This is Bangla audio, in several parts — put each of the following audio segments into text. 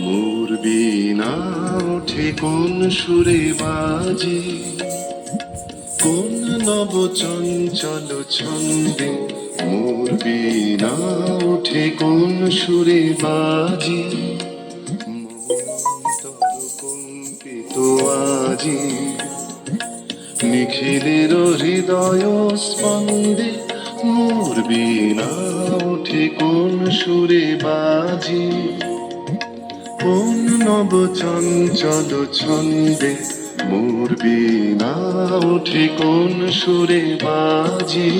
মোর বীণা ওঠে কোন সুরে বাজে, কোন নব চঞ্চল ছন্দে। মোর বীণা ওঠে কোন সুরে বাজে, মন্তর কম্পিত আজি। নিখিলের হৃদয় স্পন্দে মোর বীণা ওঠে কোন সুরে বাজে, কোন নব চঞ্চল ছন্দে। মোর বীণা ওঠে কোন সুরে বাজে।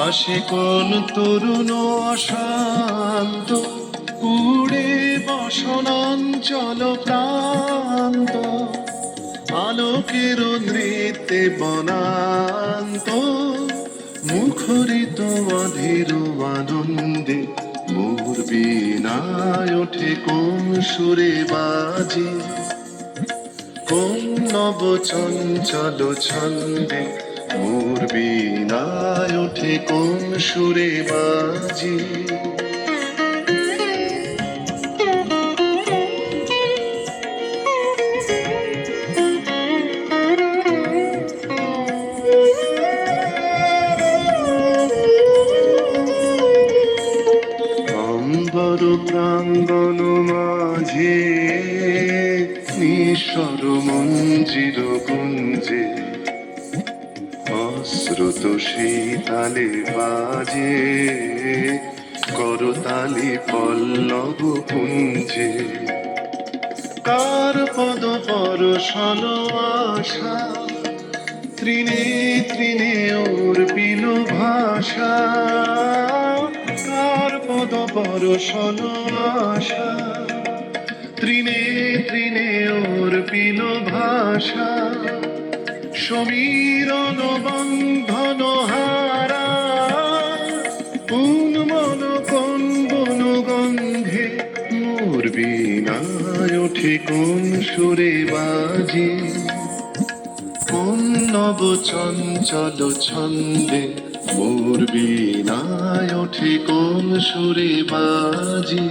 আসে কোন তরুণ অশান্ত, উড়ে বসনাঞ্চল প্রান্ত। আলোকের নৃত্যে বনান্ত, মুখরিত অধীর আনন্দে। মোর বীণায় ওঠে কোন সুরে বাজে, কোন নব চঞ্চল ছন্দে। মোর বীণায় ওঠে কোন সুরে বাজে। অম্বর প্রাঙ্গণ মাঝে নিঃস্বর মঞ্জির গুঞ্জে, অশ্রুত সেই তালে বাজে করতালি পল্লব পুঞ্জে। কার পদ পরশন আশা, তৃণে তৃণে ওর পিল ভাষা। কার পদ পরশন আশা, তৃণে তৃণে ওর পিল ভাষা। সমীরণ বন্ধন হারা, উন্মন কোন বনগন্ধে। মোর বীণায় ওঠে কোন সুরে বাজে, কোন নব চঞ্চল ছন্দে। মোর বীণায় ওঠে কোন সুরে বাজে।